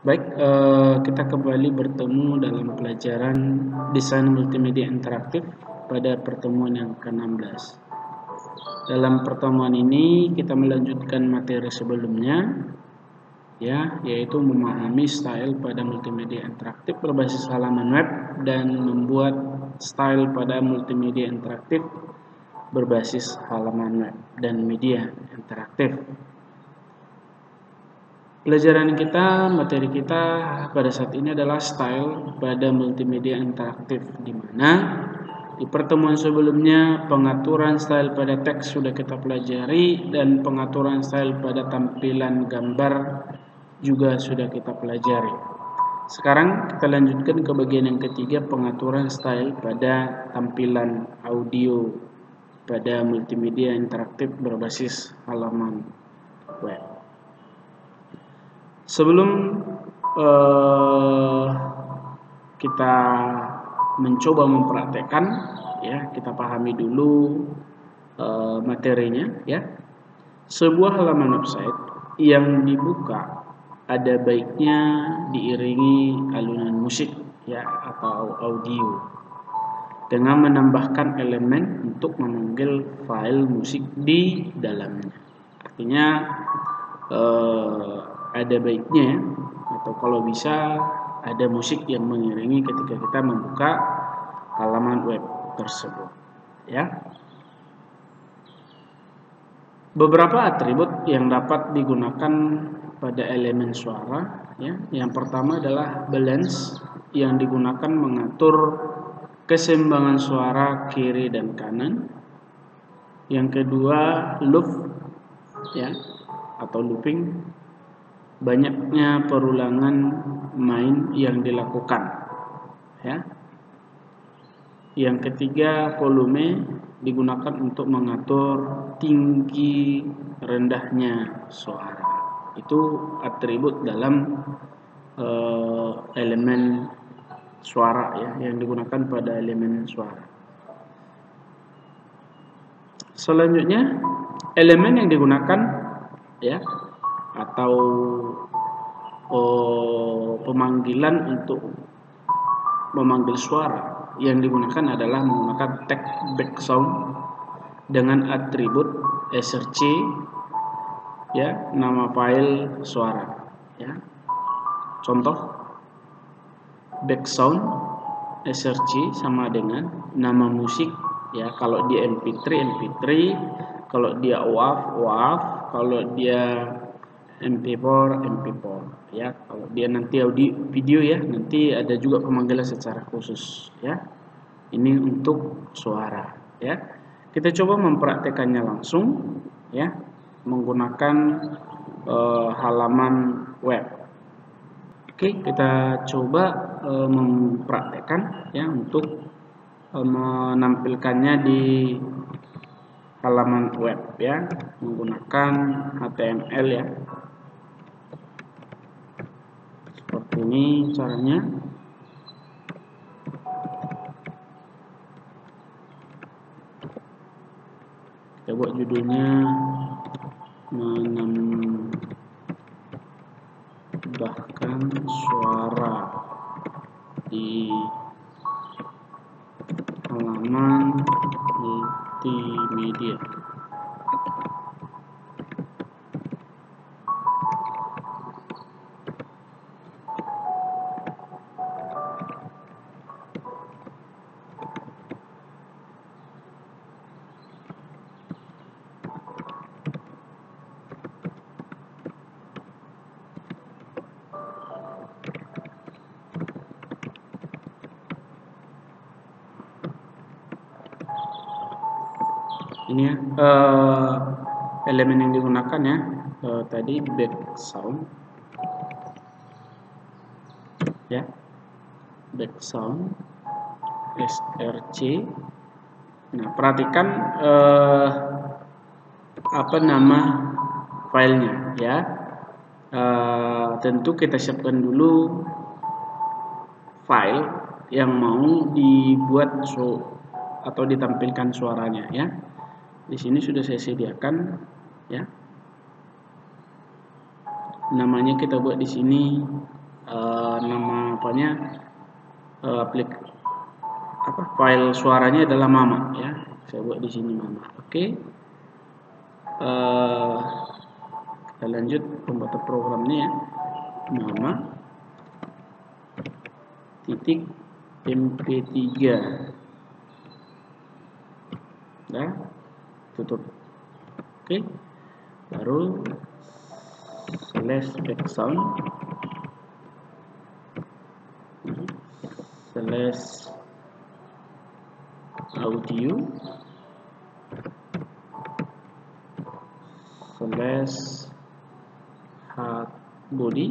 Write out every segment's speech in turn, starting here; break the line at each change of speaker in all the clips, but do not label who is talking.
Baik, kita kembali bertemu dalam pelajaran desain multimedia interaktif pada pertemuan yang ke-16. Dalam pertemuan ini kita melanjutkan materi sebelumnya, ya, yaitu memahami style pada multimedia interaktif berbasis halaman web dan membuat style pada multimedia interaktif berbasis halaman web dan media interaktif. Pelajaran kita, materi kita pada saat ini adalah style pada multimedia interaktif, di mana di pertemuan sebelumnya pengaturan style pada teks sudah kita pelajari dan pengaturan style pada tampilan gambar juga sudah kita pelajari. Sekarang kita lanjutkan ke bagian yang ketiga, pengaturan style pada tampilan audio pada multimedia interaktif berbasis halaman web. Sebelum kita mencoba mempraktekkan, ya, kita pahami dulu materinya, ya. Sebuah halaman website yang dibuka ada baiknya diiringi alunan musik, ya, atau audio dengan menambahkan elemen untuk memanggil file musik di dalamnya. Artinya ada baiknya, atau kalau bisa ada musik yang mengiringi ketika kita membuka halaman web tersebut, ya. Beberapa atribut yang dapat digunakan pada elemen suara, ya. Yang pertama adalah balance, yang digunakan mengatur keseimbangan suara kiri dan kanan. Yang kedua, loop, ya, atau looping, banyaknya perulangan main yang dilakukan, ya. Yang ketiga, volume, digunakan untuk mengatur tinggi rendahnya suara. Itu atribut dalam elemen suara, ya, yang digunakan pada elemen suara. Selanjutnya, elemen yang digunakan, ya, atau pemanggilan untuk memanggil suara yang digunakan adalah menggunakan tag background dengan atribut src, ya, nama file suara, ya. Contoh, background src sama dengan nama musik, ya. Kalau dia mp3, kalau dia WAV, kalau dia MP4, ya. Kalau dia nanti audio video, ya, nanti ada juga pemanggilan secara khusus, ya. Ini untuk suara, ya. Kita coba mempraktekannya langsung, ya, menggunakan halaman web. Oke, kita coba mempraktekkan, ya, untuk menampilkannya di halaman web, ya, menggunakan HTML, ya. Seperti ini caranya. Kita buat judulnya menambahkan suara di halaman multimedia. Ini, ya, elemen yang digunakan, ya, tadi background, ya, background src. Nah, perhatikan apa nama filenya, ya. Tentu kita siapkan dulu file yang mau dibuat atau ditampilkan suaranya, ya. Di sini sudah saya sediakan, ya. Namanya kita buat di sini nama file suaranya adalah mama ya. Saya buat di sini mama. Oke. Kita lanjut pembuatan programnya ya. Mama titik mp3. Nah, tutup. Oke. Baru /background /audio /body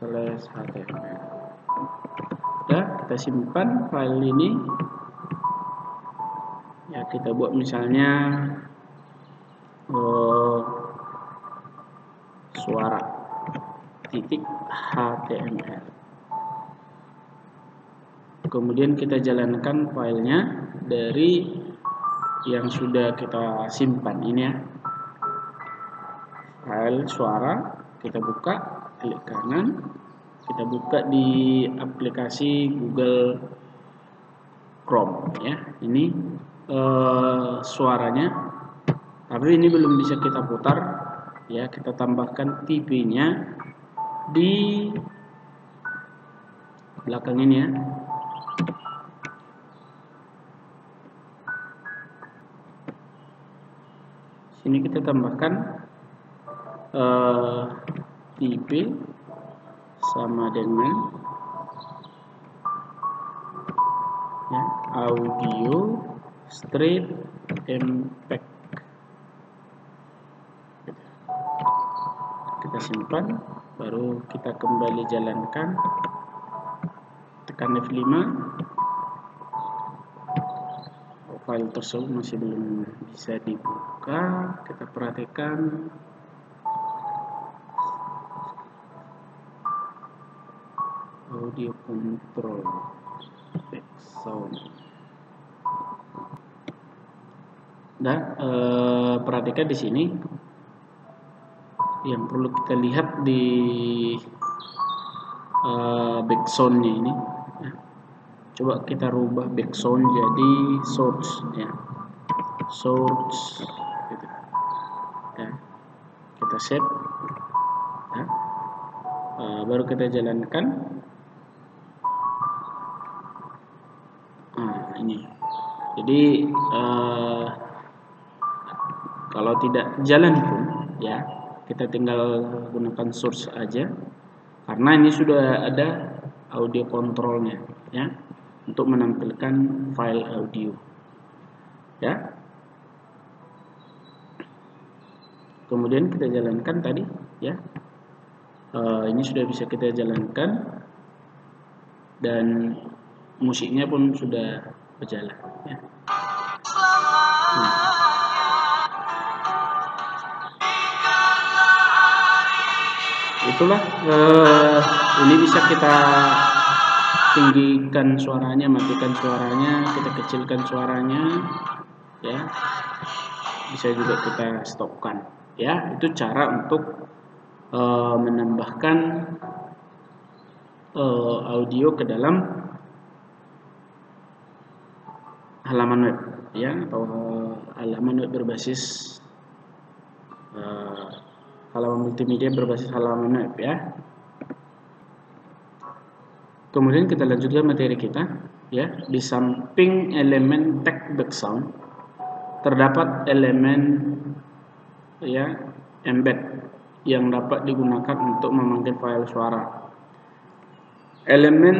/html. Udah, kita simpan file ini ya. Kita buat misalnya suara titik html. Kemudian kita jalankan filenya dari yang sudah kita simpan ini ya. File suara, kita buka, klik kanan, kita buka di aplikasi Google Chrome ya. Ini suaranya, tapi ini belum bisa kita putar ya. Kita tambahkan TV-nya di belakang ini ya. Sini kita tambahkan TV sama dengan ya, audio straight impact. Kita simpan, baru kita kembali jalankan, tekan F5. File tersebut masih belum bisa dibuka. Kita perhatikan audio control background. Dan perhatikan di sini yang perlu kita lihat di backgroundnya ini ya. Coba kita rubah background jadi source ya, source gitu ya. Kita save ya. Baru kita jalankan. Ini jadi kalau tidak jalan pun ya, kita tinggal gunakan source aja, karena ini sudah ada audio kontrolnya ya, untuk menampilkan file audio ya. Kemudian kita jalankan tadi ya. Ini sudah bisa kita jalankan dan musiknya pun sudah berjalan ya. Itulah ini bisa kita tinggikan suaranya, matikan suaranya, kita kecilkan suaranya ya. Bisa juga kita stopkan ya. Itu cara untuk menambahkan audio ke dalam halaman web ya, atau halaman web berbasis halaman multimedia berbasis halaman web ya. Kemudian kita lanjutkan materi kita ya. Di samping elemen text background terdapat elemen ya embed yang dapat digunakan untuk memanggil file suara. Elemen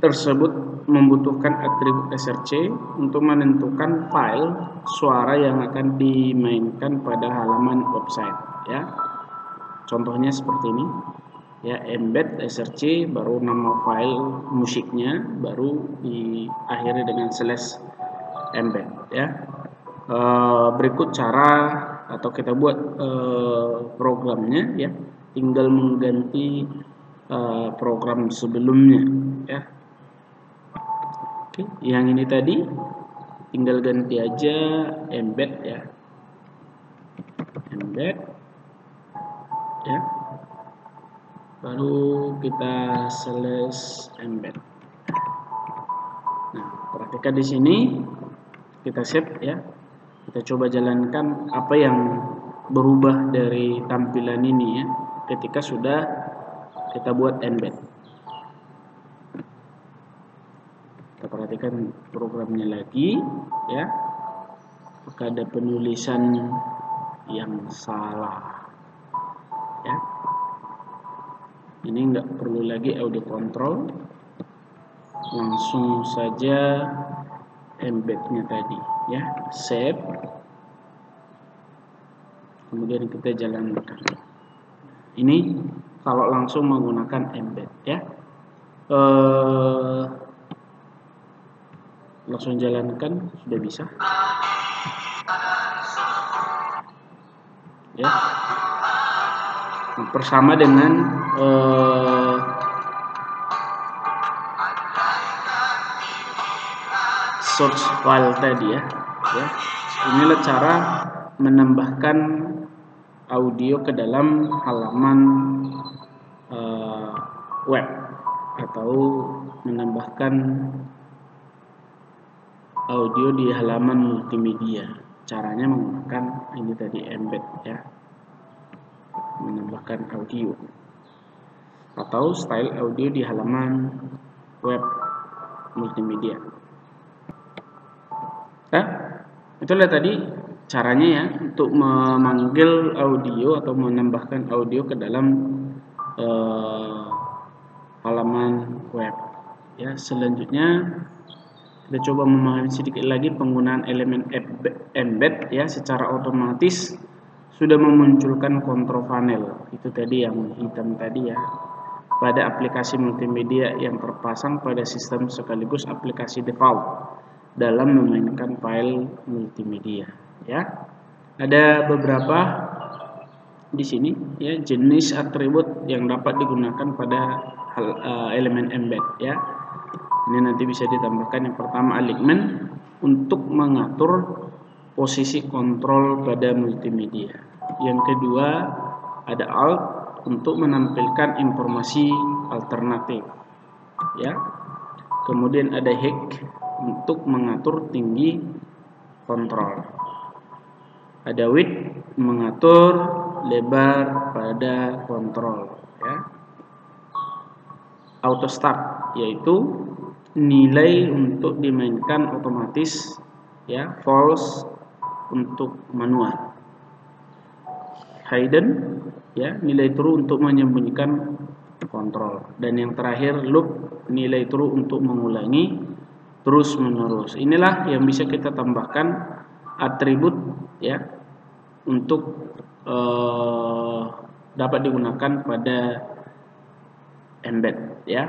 tersebut membutuhkan atribut src untuk menentukan file suara yang akan dimainkan pada halaman website ya. Contohnya seperti ini ya, embed src, baru nama file musiknya, baru diakhiri dengan /embed ya. Berikut cara atau kita buat programnya ya, tinggal mengganti program sebelumnya ya. Oke, yang ini tadi tinggal ganti aja embed ya, embed ya. baru kita select embed. Nah, perhatikan di sini kita save ya. Kita coba jalankan apa yang berubah dari tampilan ini ya ketika sudah kita buat embed. Kita perhatikan programnya lagi ya. Maka ada penulisan yang salah ya. Ini enggak perlu lagi audio control, langsung saja embednya tadi ya, save, kemudian kita jalankan. Ini kalau langsung menggunakan embed ya. Langsung jalankan sudah bisa ya. Bersama dengan source file tadi ya. Inilah cara menambahkan audio ke dalam halaman web atau menambahkan audio di halaman multimedia. Caranya menggunakan ini tadi, embed ya, menambahkan audio atau style audio di halaman web multimedia. Nah, itulah tadi caranya ya untuk memanggil audio atau menambahkan audio ke dalam halaman web ya. Selanjutnya kita coba memahami sedikit lagi penggunaan elemen embed ya. Secara otomatis sudah memunculkan kontrol panel, itu tadi yang hitam tadi ya, pada aplikasi multimedia yang terpasang pada sistem sekaligus aplikasi default dalam memainkan file multimedia ya. Ada beberapa di sini ya jenis atribut yang dapat digunakan pada elemen embed ya. Ini nanti bisa ditambahkan. Yang pertama alignment, untuk mengatur posisi kontrol pada multimedia. Yang kedua ada alt, untuk menampilkan informasi alternatif ya. Kemudian ada height, untuk mengatur tinggi kontrol. Ada width, mengatur lebar pada kontrol ya. Auto start, yaitu nilai untuk dimainkan otomatis ya. False untuk manual. Hidden ya, nilai true untuk menyembunyikan kontrol. Dan yang terakhir loop, nilai true untuk mengulangi terus menerus. Inilah yang bisa kita tambahkan atribut ya untuk dapat digunakan pada embed ya,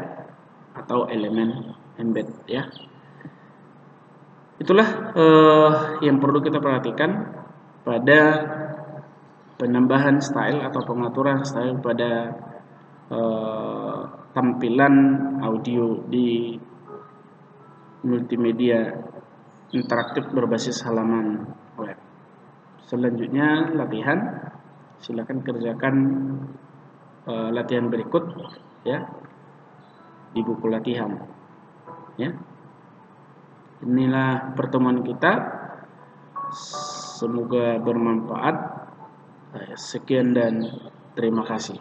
atau elemen embed ya. Itulah yang perlu kita perhatikan pada penambahan style atau pengaturan style pada tampilan audio di multimedia interaktif berbasis halaman web. Selanjutnya latihan, silakan kerjakan latihan berikut ya di buku latihan ya. Inilah pertemuan kita, semoga bermanfaat. Sekian dan terima kasih.